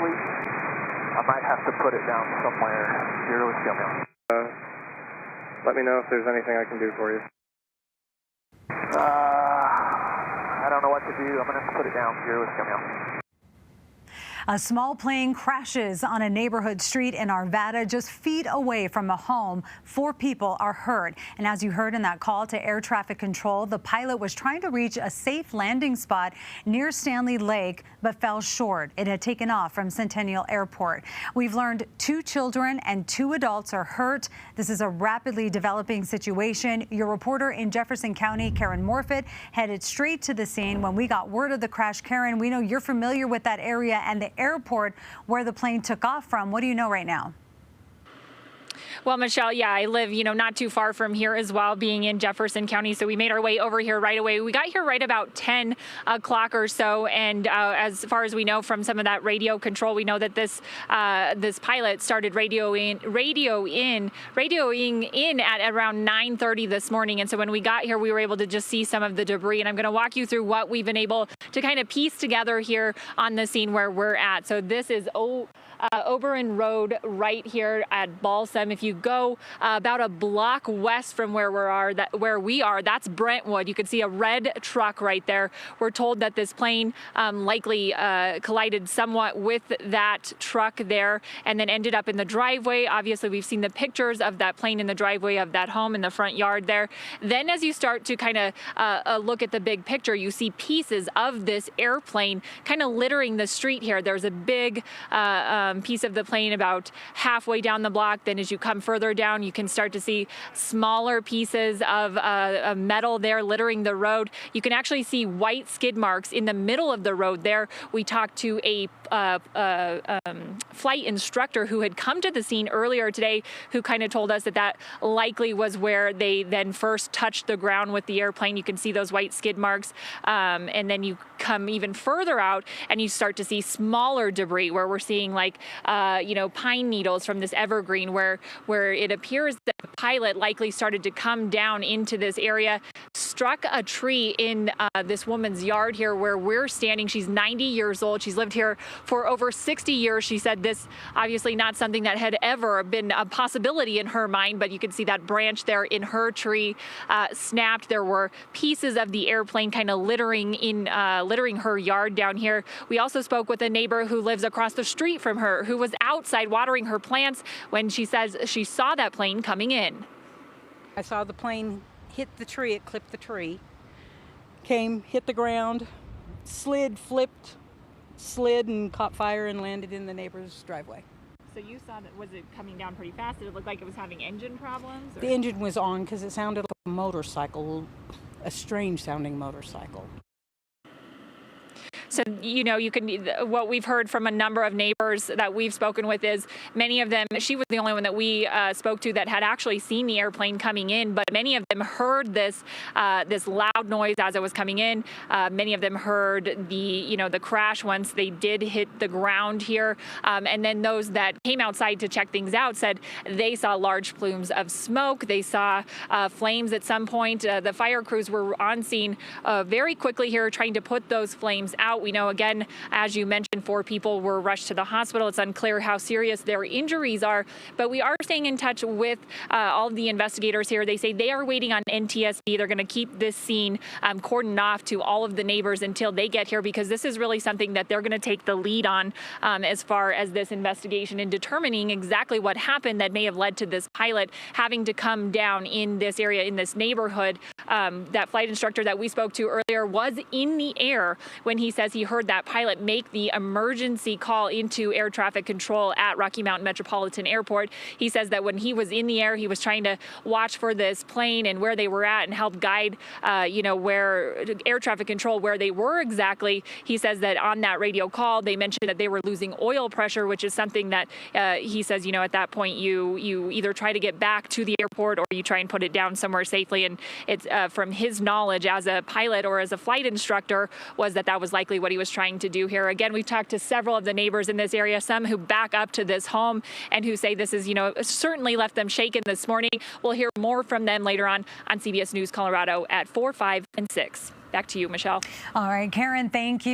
quickly. I might have to put it down somewhere. Zero Whiskey Romeo. Let me know if there's anything I can do for you. I don't know what to do. I'm going to have to put it down. Zero Whiskey Romeo. A small plane crashes on a neighborhood street in Arvada, just feet away from a home. 4 people are hurt. And as you heard in that call to air traffic control, the pilot was trying to reach a safe landing spot near Stanley Lake, but fell short. It had taken off from Centennial Airport. We've learned 2 children and 2 adults are hurt. This is a rapidly developing situation. Your reporter in Jefferson County, Karen Morfitt, headed straight to the scene when we got word of the crash. Karen, we know you're familiar with that area and the airport where the plane took off from. What do you know right now? Well, Michelle, yeah, I live, not too far from here as well, being in Jefferson County. So we made our way over here right away. We got here right about 10 o'clock or so. And as far as we know from some of that radio control, we know that this pilot started radioing in at around 9:30 this morning. And so when we got here, we were able to just see some of the debris. And I'm going to walk you through what we've been able to kind of piece together here on the scene where we're at. So this is Oberon Road right here at Balsam. If you go about a block west from where we are, that's Brentwood. You can see a red truck right there. We're told that this plane likely collided somewhat with that truck there and then ended up in the driveway. Obviously, we've seen the pictures of that plane in the driveway of that home in the front yard there. Then as you start to kind of look at the big picture, you see pieces of this airplane kind of littering the street here. There's a big piece of the plane about halfway down the block. Then as you come further down, you can start to see smaller pieces of metal there littering the road. You can actually see white skid marks in the middle of the road there. We talked to a flight instructor who had come to the scene earlier today, who kind of told us that likely was where they then first touched the ground with the airplane. You can see those white skid marks. And then you come even further out and you start to see smaller debris where we're seeing like pine needles from this evergreen where it appears that the pilot likely started to come down into this area, struck a tree in this woman's yard here where we're standing. She's 90 years old. She's lived here for over 60 years. She said this obviously not something that had ever been a possibility in her mind, but you can see that branch there in her tree snapped. There were pieces of the airplane kind of littering her yard down here. We also spoke with a neighbor who lives across the street from her, who was outside watering her plants when she says she saw that plane coming in. I saw the plane hit the tree. It clipped the tree, hit the ground, flipped, slid and caught fire and landed in the neighbor's driveway. So you saw that, was it coming down pretty fast? Did it look like it was having engine problems? Or? The engine was on because it sounded like a motorcycle, a strange sounding motorcycle. So, what we've heard from a number of neighbors that we've spoken with is many of them, she was the only one that we spoke to that had actually seen the airplane coming in, but many of them heard this loud noise as it was coming in. Many of them heard the crash once they did hit the ground here. And then those that came outside to check things out said they saw large plumes of smoke. They saw flames at some point. The fire crews were on scene very quickly here trying to put those flames out. We know, again, as you mentioned, 4 people were rushed to the hospital. It's unclear how serious their injuries are, but we are staying in touch with all of the investigators here. They say they are waiting on NTSB. They're going to keep this scene cordoned off to all of the neighbors until they get here, because this is really something that they're going to take the lead on as far as this investigation and determining exactly what happened that may have led to this pilot having to come down in this area, in this neighborhood. That flight instructor that we spoke to earlier was in the air when he says he heard that pilot make the emergency call into air traffic control at Rocky Mountain Metropolitan Airport. He says that when he was in the air, he was trying to watch for this plane and where they were at and help guide, where air traffic control, where they were exactly. He says that on that radio call, they mentioned that they were losing oil pressure, which is something that he says, at that point, you either try to get back to the airport or you try and put it down somewhere safely. And it's from his knowledge as a pilot or as a flight instructor was that was likely what he was trying to do here. Again, we've talked to several of the neighbors in this area, some who back up to this home and who say this is, certainly left them shaken this morning. We'll hear more from them later on CBS News Colorado at 4, 5, and 6. Back to you, Michelle. All right, Karen, thank you.